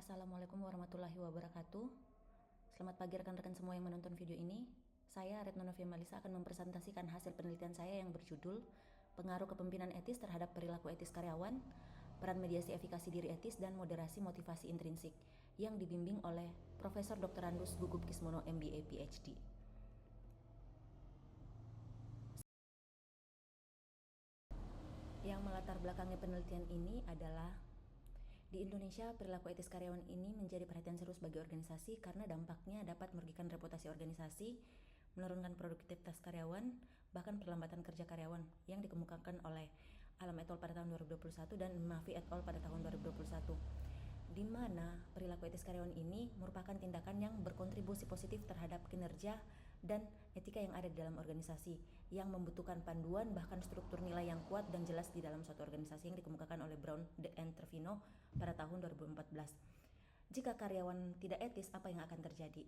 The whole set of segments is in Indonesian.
Assalamualaikum warahmatullahi wabarakatuh. Selamat pagi rekan-rekan semua yang menonton video ini. Saya Retno Novia Malisa akan mempresentasikan hasil penelitian saya yang berjudul Pengaruh Kepemimpinan Etis terhadap Perilaku Etis Karyawan, Peran Mediasi Efikasi Diri Etis, dan Moderasi Motivasi Intrinsik yang dibimbing oleh Profesor Dr. Andus Gugup Kismono MBA PhD. Yang melatar belakangi penelitian ini adalah di Indonesia, perilaku etis karyawan ini menjadi perhatian serius bagi organisasi karena dampaknya dapat merugikan reputasi organisasi, menurunkan produktivitas karyawan, bahkan perlambatan kerja karyawan yang dikemukakan oleh Alam et al. Pada tahun 2021 dan Mafi et al. Pada tahun 2021, di mana perilaku etis karyawan ini merupakan tindakan yang berkontribusi positif terhadap kinerja dan etika yang ada di dalam organisasi, yang membutuhkan panduan bahkan struktur nilai yang kuat dan jelas di dalam suatu organisasi yang dikemukakan oleh Brown and Trevino pada tahun 2014. Jika karyawan tidak etis, apa yang akan terjadi?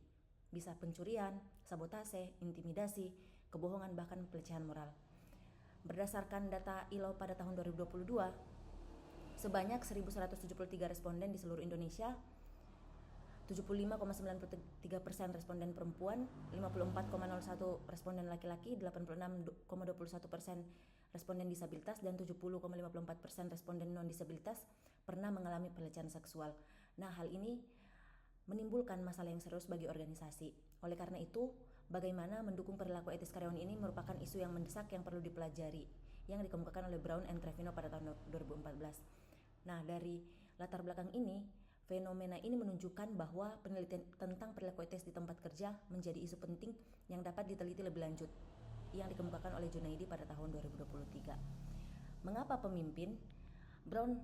Bisa pencurian, sabotase, intimidasi, kebohongan, bahkan pelecehan moral. Berdasarkan data ILO pada tahun 2022, sebanyak 1.173 responden di seluruh Indonesia, 75,93% responden perempuan, 54,01% responden laki-laki, 86,21% responden disabilitas, dan 70,54% responden non-disabilitas pernah mengalami pelecehan seksual. Nah, hal ini menimbulkan masalah yang serius bagi organisasi. Oleh karena itu, bagaimana mendukung perilaku etis karyawan ini merupakan isu yang mendesak yang perlu dipelajari, yang dikemukakan oleh Brown and Trevino pada tahun 2014. Nah, dari latar belakang ini, fenomena ini menunjukkan bahwa penelitian tentang perilaku etis di tempat kerja menjadi isu penting yang dapat diteliti lebih lanjut, yang dikemukakan oleh Junaidi pada tahun 2023. Mengapa pemimpin? Brown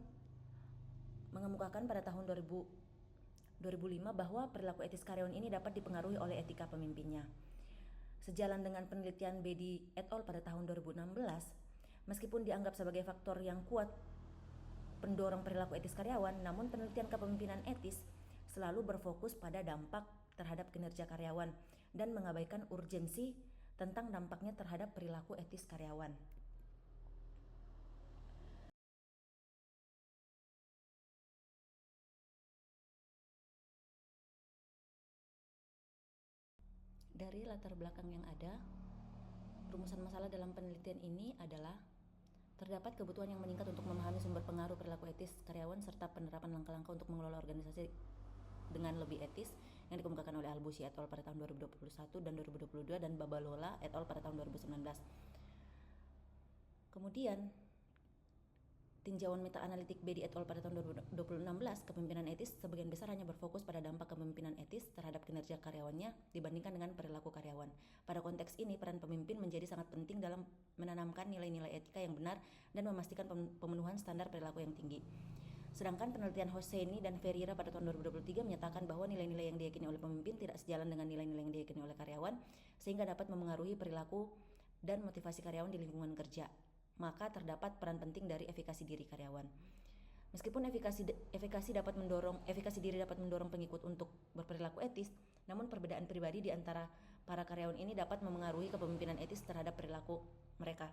mengemukakan pada tahun 2005 bahwa perilaku etis karyawan ini dapat dipengaruhi oleh etika pemimpinnya. Sejalan dengan penelitian Bedi et al. Pada tahun 2016, meskipun dianggap sebagai faktor yang kuat pendorong perilaku etis karyawan, namun penelitian kepemimpinan etis selalu berfokus pada dampak terhadap kinerja karyawan dan mengabaikan urgensi tentang dampaknya terhadap perilaku etis karyawan. Dari latar belakang yang ada, rumusan masalah dalam penelitian ini adalah terdapat kebutuhan yang meningkat untuk memahami sumber pengaruh perilaku etis karyawan serta penerapan langkah-langkah untuk mengelola organisasi dengan lebih etis yang dikemukakan oleh Albushi et al. Pada tahun 2021 dan 2022 dan Babalola et al. Pada tahun 2019. Kemudian, tinjauan meta-analitik Bedi et al. Pada tahun 2016, kepemimpinan etis sebagian besar hanya berfokus pada dampak kepemimpinan etis terhadap kinerja karyawannya dibandingkan dengan perilaku karyawan. Pada konteks ini, peran pemimpin menjadi sangat penting dalam menanamkan nilai-nilai etika yang benar dan memastikan pemenuhan standar perilaku yang tinggi. Sedangkan penelitian Hosseini dan Ferreira pada tahun 2023 menyatakan bahwa nilai-nilai yang diyakini oleh pemimpin tidak sejalan dengan nilai-nilai yang diyakini oleh karyawan, sehingga dapat memengaruhi perilaku dan motivasi karyawan di lingkungan kerja. Maka terdapat peran penting dari efikasi diri karyawan. Meskipun efikasi diri dapat mendorong pengikut untuk berperilaku etis, namun perbedaan pribadi di antara para karyawan ini dapat memengaruhi kepemimpinan etis terhadap perilaku mereka.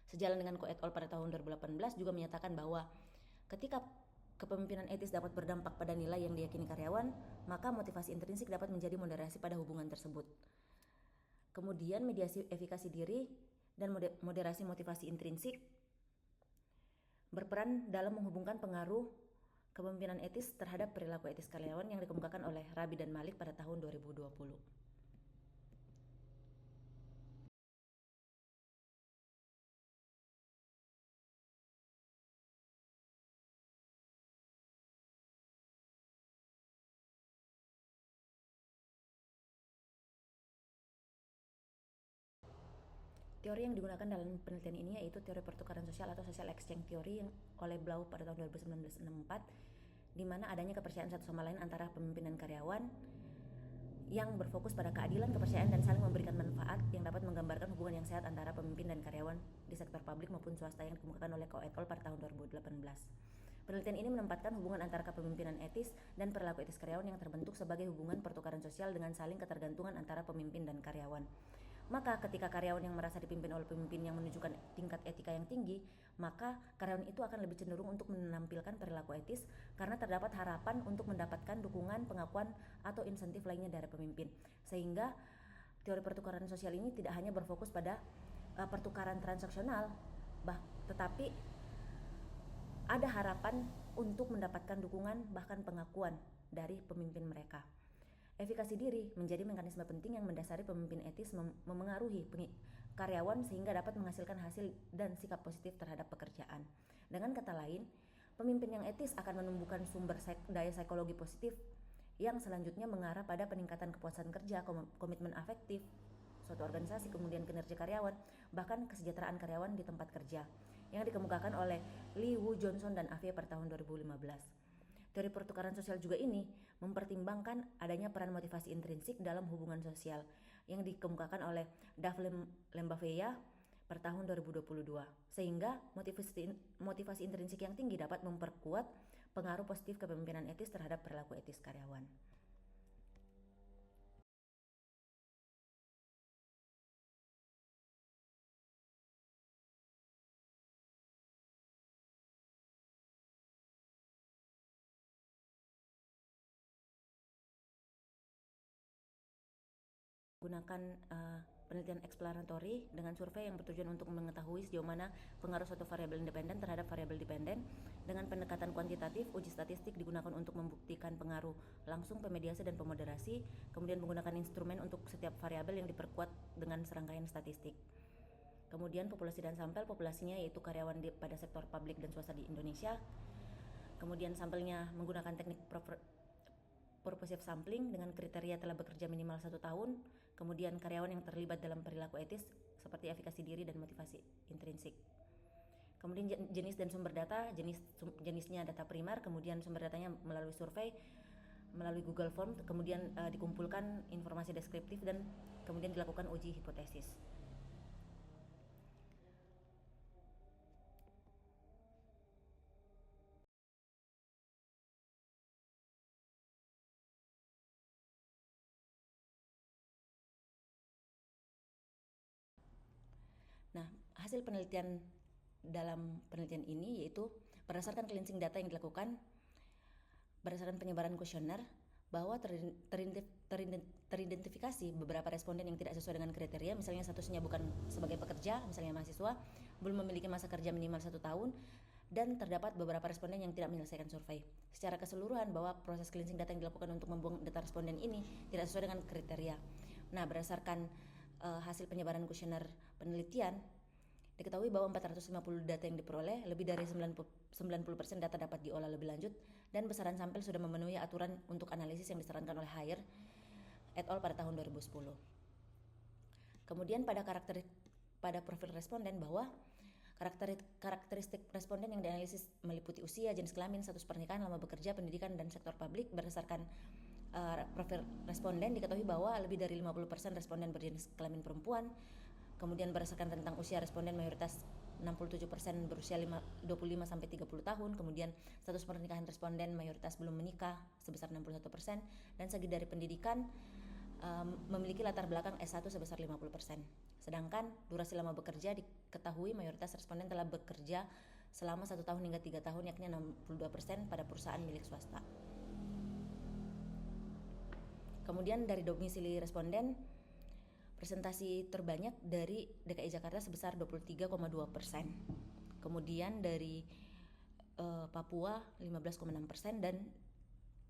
Sejalan dengan Ko et al. Pada tahun 2018 juga menyatakan bahwa ketika kepemimpinan etis dapat berdampak pada nilai yang diyakini karyawan, maka motivasi intrinsik dapat menjadi moderasi pada hubungan tersebut. Kemudian mediasi efikasi diri dan moderasi motivasi intrinsik berperan dalam menghubungkan pengaruh kepemimpinan etis terhadap perilaku etis karyawan yang dikemukakan oleh Rabi dan Malik pada tahun 2020. Teori yang digunakan dalam penelitian ini yaitu teori pertukaran sosial atau social exchange theory oleh Blau pada tahun 2019-64, di mana adanya kepercayaan satu sama lain antara pemimpin dan karyawan yang berfokus pada keadilan, kepercayaan, dan saling memberikan manfaat yang dapat menggambarkan hubungan yang sehat antara pemimpin dan karyawan di sektor publik maupun swasta yang dikemukakan oleh Ko et al. Pada tahun 2018. Penelitian ini menempatkan hubungan antara kepemimpinan etis dan perilaku etis karyawan yang terbentuk sebagai hubungan pertukaran sosial dengan saling ketergantungan antara pemimpin dan karyawan. Maka ketika karyawan yang merasa dipimpin oleh pemimpin yang menunjukkan tingkat etika yang tinggi, maka karyawan itu akan lebih cenderung untuk menampilkan perilaku etis karena terdapat harapan untuk mendapatkan dukungan, pengakuan, atau insentif lainnya dari pemimpin. Sehingga teori pertukaran sosial ini tidak hanya berfokus pada pertukaran transaksional, tetapi ada harapan untuk mendapatkan dukungan bahkan pengakuan dari pemimpin mereka. Efikasi diri menjadi mekanisme penting yang mendasari pemimpin etis memengaruhi karyawan sehingga dapat menghasilkan hasil dan sikap positif terhadap pekerjaan. Dengan kata lain, pemimpin yang etis akan menumbuhkan sumber daya psikologi positif yang selanjutnya mengarah pada peningkatan kepuasan kerja, komitmen afektif suatu organisasi, kemudian kinerja karyawan, bahkan kesejahteraan karyawan di tempat kerja, yang dikemukakan oleh Lee Woo Johnson dan Avey pada tahun 2015. Teori pertukaran sosial juga ini mempertimbangkan adanya peran motivasi intrinsik dalam hubungan sosial yang dikemukakan oleh Dave Lembavea per tahun 2022, sehingga motivasi intrinsik yang tinggi dapat memperkuat pengaruh positif kepemimpinan etis terhadap perilaku etis karyawan. Gunakan penelitian eksploratory dengan survei yang bertujuan untuk mengetahui sejauh mana pengaruh suatu variabel independen terhadap variabel dependen. Dengan pendekatan kuantitatif, uji statistik digunakan untuk membuktikan pengaruh langsung, pemediasi, dan pemoderasi. Kemudian menggunakan instrumen untuk setiap variabel yang diperkuat dengan serangkaian statistik. Kemudian populasi dan sampel, populasinya yaitu karyawan pada sektor publik dan swasta di Indonesia. Kemudian sampelnya menggunakan teknik purposive sampling dengan kriteria telah bekerja minimal 1 tahun, kemudian karyawan yang terlibat dalam perilaku etis seperti efikasi diri dan motivasi intrinsik. Kemudian jenis dan sumber data, jenisnya data primer, kemudian sumber datanya melalui survei, melalui Google Form, kemudian dikumpulkan informasi deskriptif dan kemudian dilakukan uji hipotesis. Nah, hasil penelitian dalam penelitian ini yaitu berdasarkan cleansing data yang dilakukan berdasarkan penyebaran kuesioner bahwa teridentifikasi beberapa responden yang tidak sesuai dengan kriteria, misalnya statusnya bukan sebagai pekerja, misalnya mahasiswa, belum memiliki masa kerja minimal 1 tahun, dan terdapat beberapa responden yang tidak menyelesaikan survei. Secara keseluruhan bahwa proses cleansing data yang dilakukan untuk membuang data responden ini tidak sesuai dengan kriteria. Nah, berdasarkan hasil penyebaran kuesioner penelitian, diketahui bahwa 450 data yang diperoleh, lebih dari 90% data dapat diolah lebih lanjut dan besaran sampel sudah memenuhi aturan untuk analisis yang disarankan oleh Haier et al. Pada tahun 2010. Kemudian pada profil responden bahwa karakteristik responden yang dianalisis meliputi usia, jenis kelamin, status pernikahan, lama bekerja, pendidikan, dan sektor publik. Berdasarkan profil responden diketahui bahwa lebih dari 50% responden berjenis kelamin perempuan. Kemudian berdasarkan rentang usia responden mayoritas 67% berusia 25 sampai 30 tahun. Kemudian status pernikahan responden mayoritas belum menikah sebesar 61%, dan segi dari pendidikan memiliki latar belakang S1 sebesar 50%. Sedangkan durasi lama bekerja diketahui mayoritas responden telah bekerja selama 1 tahun hingga 3 tahun, yakni 62% pada perusahaan milik swasta. Kemudian dari domisili responden, presentasi terbanyak dari DKI Jakarta sebesar 23,2%. Kemudian dari Papua 15,6% dan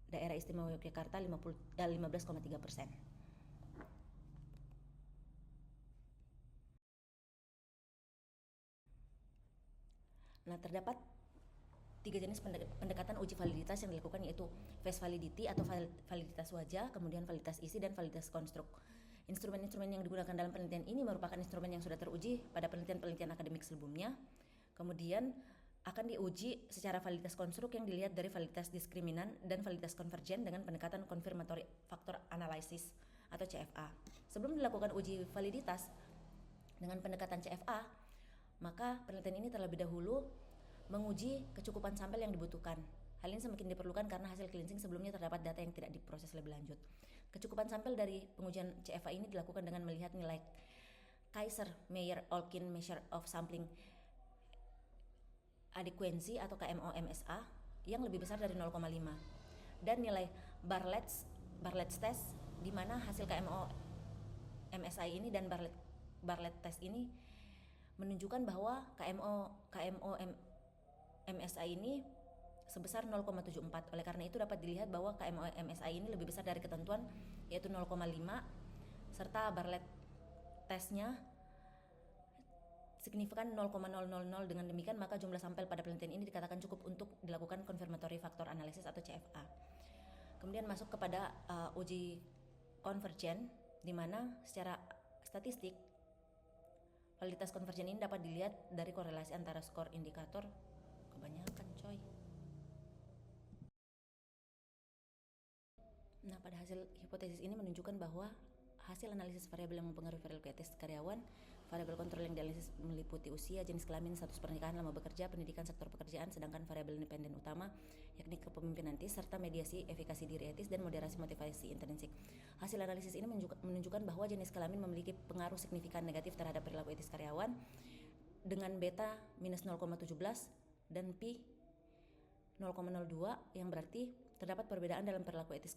Daerah Istimewa Yogyakarta 15,3%. Nah, terdapat 3 jenis pendekatan uji validitas yang dilakukan, yaitu face validity atau validitas wajah, kemudian validitas isi, dan validitas konstruk. Instrumen-instrumen yang digunakan dalam penelitian ini merupakan instrumen yang sudah teruji pada penelitian-penelitian akademik sebelumnya. Kemudian akan diuji secara validitas konstruk yang dilihat dari validitas diskriminan dan validitas konvergen dengan pendekatan confirmatory factor analysis atau CFA. Sebelum dilakukan uji validitas dengan pendekatan CFA, maka penelitian ini terlebih dahulu menguji kecukupan sampel yang dibutuhkan. Hal ini semakin diperlukan karena hasil cleansing sebelumnya terdapat data yang tidak diproses lebih lanjut. Kecukupan sampel dari pengujian CFA ini dilakukan dengan melihat nilai Kaiser-Meyer-Olkin Measure of Sampling Adequacy atau KMO-MSA yang lebih besar dari 0,5, dan nilai Bartlett's test di mana hasil KMO-MSI ini dan Bartlett test ini menunjukkan bahwa KMO-MSI ini sebesar 0,74. Oleh karena itu dapat dilihat bahwa KMO-MSI ini lebih besar dari ketentuan yaitu 0,5, serta Bartlett tesnya signifikan 0,000. Dengan demikian maka jumlah sampel pada penelitian ini dikatakan cukup untuk dilakukan confirmatory factor analysis atau CFA. Kemudian masuk kepada uji konvergen, di mana secara statistik validitas konvergen ini dapat dilihat dari korelasi antara skor indikator kebanyakan coy. Nah, pada hasil hipotesis ini menunjukkan bahwa hasil analisis variabel yang mempengaruhi perilaku etis karyawan, variabel kontrol yang dianalisis meliputi usia, jenis kelamin, status pernikahan, lama bekerja, pendidikan, sektor pekerjaan, sedangkan variabel independen utama yakni kepemimpinan etis serta mediasi, efikasi diri etis, dan moderasi motivasi intrinsik. Hasil analisis ini menunjukkan bahwa jenis kelamin memiliki pengaruh signifikan negatif terhadap perilaku etis karyawan dengan beta minus 0,17 dan pi 0,02, yang berarti terdapat perbedaan dalam perilaku etis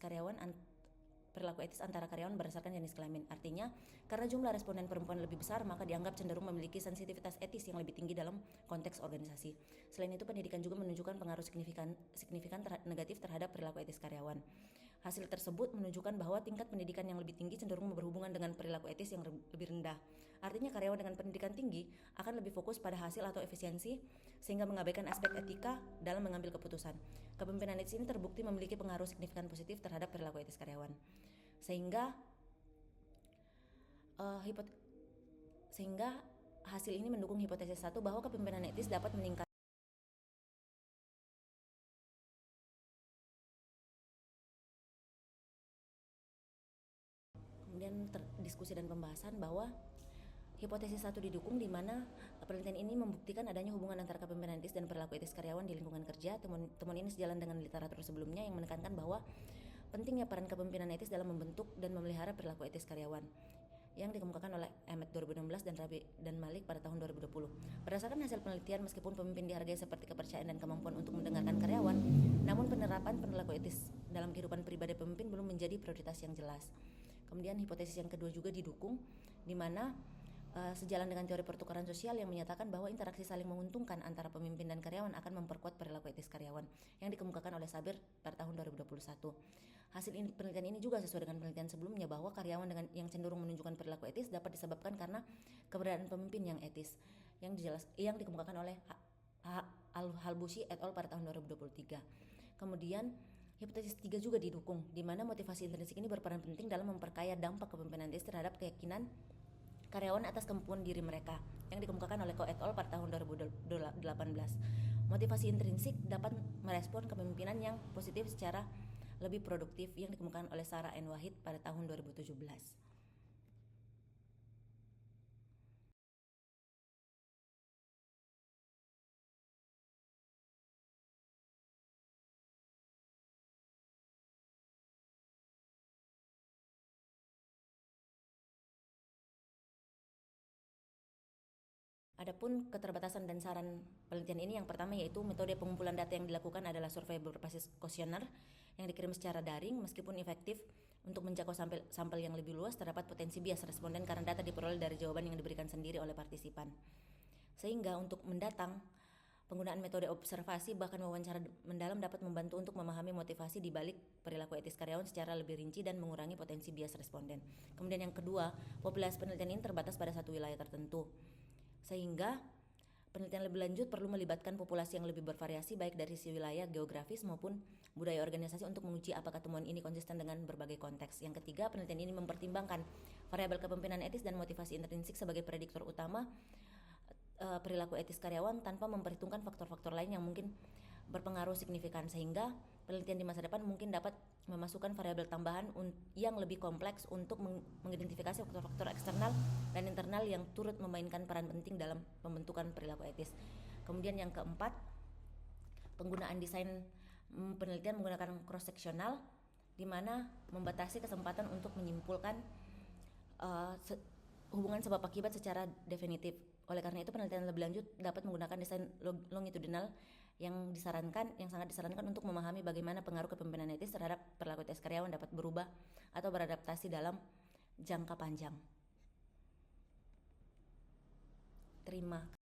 antara karyawan berdasarkan jenis kelamin. Artinya, karena jumlah responden perempuan lebih besar, maka dianggap cenderung memiliki sensitivitas etis yang lebih tinggi dalam konteks organisasi. Selain itu, pendidikan juga menunjukkan pengaruh signifikan negatif terhadap perilaku etis karyawan. Hasil tersebut menunjukkan bahwa tingkat pendidikan yang lebih tinggi cenderung berhubungan dengan perilaku etis yang lebih rendah. Artinya, karyawan dengan pendidikan tinggi akan lebih fokus pada hasil atau efisiensi, sehingga mengabaikan aspek etika dalam mengambil keputusan. Kepemimpinan etis ini terbukti memiliki pengaruh signifikan positif terhadap perilaku etis karyawan. Sehingga hasil ini mendukung hipotesis 1 bahwa kepemimpinan etis dapat meningkatkan diskusi dan pembahasan bahwa hipotesis 1 didukung, di mana penelitian ini membuktikan adanya hubungan antara kepemimpinan etis dan perilaku etis karyawan di lingkungan kerja. Temuan ini sejalan dengan literatur sebelumnya yang menekankan bahwa pentingnya peran kepemimpinan etis dalam membentuk dan memelihara perilaku etis karyawan yang dikemukakan oleh Emmett 2016 dan Rabi dan Malik pada tahun 2020. Berdasarkan hasil penelitian, meskipun pemimpin dihargai seperti kepercayaan dan kemampuan untuk mendengarkan karyawan, namun penerapan perilaku etis dalam kehidupan pribadi pemimpin belum menjadi prioritas yang jelas. Kemudian hipotesis yang kedua juga didukung, di mana sejalan dengan teori pertukaran sosial yang menyatakan bahwa interaksi saling menguntungkan antara pemimpin dan karyawan akan memperkuat perilaku etis karyawan yang dikemukakan oleh Sabir pada tahun 2021. Hasil penelitian ini juga sesuai dengan penelitian sebelumnya bahwa karyawan yang cenderung menunjukkan perilaku etis dapat disebabkan karena keberadaan pemimpin yang etis yang dikemukakan oleh Al-Halbushi et al. Pada tahun 2023. Kemudian hipotesis 3 juga didukung, di mana motivasi intrinsik ini berperan penting dalam memperkaya dampak kepemimpinan etis terhadap keyakinan karyawan atas kemampuan diri mereka yang dikemukakan oleh Ko et al. Pada tahun 2018. Motivasi intrinsik dapat merespon kepemimpinan yang positif secara lebih produktif yang dikemukakan oleh Sarah N. Wahid pada tahun 2017. Adapun keterbatasan dan saran penelitian ini, yang pertama yaitu metode pengumpulan data yang dilakukan adalah survei berbasis kuesioner yang dikirim secara daring. Meskipun efektif untuk menjangkau sampel yang lebih luas, terdapat potensi bias responden karena data diperoleh dari jawaban yang diberikan sendiri oleh partisipan. Sehingga untuk mendatang, penggunaan metode observasi bahkan wawancara mendalam dapat membantu untuk memahami motivasi di balik perilaku etis karyawan secara lebih rinci dan mengurangi potensi bias responden. Kemudian yang kedua, populasi penelitian ini terbatas pada satu wilayah tertentu, sehingga penelitian lebih lanjut perlu melibatkan populasi yang lebih bervariasi baik dari sisi wilayah geografis maupun budaya organisasi untuk menguji apakah temuan ini konsisten dengan berbagai konteks. Yang ketiga, penelitian ini mempertimbangkan variabel kepemimpinan etis dan motivasi intrinsik sebagai prediktor utama perilaku etis karyawan tanpa memperhitungkan faktor-faktor lain yang mungkin berpengaruh signifikan, sehingga penelitian di masa depan mungkin dapat memasukkan variabel tambahan yang lebih kompleks untuk mengidentifikasi faktor-faktor eksternal dan internal yang turut memainkan peran penting dalam pembentukan perilaku etis. Kemudian yang keempat, penggunaan desain penelitian menggunakan cross-sectional, di mana membatasi kesempatan untuk menyimpulkan hubungan sebab akibat secara definitif. Oleh karena itu, penelitian lebih lanjut dapat menggunakan desain longitudinal yang sangat disarankan untuk memahami bagaimana pengaruh kepemimpinan etis terhadap perilaku etis karyawan dapat berubah atau beradaptasi dalam jangka panjang. Terima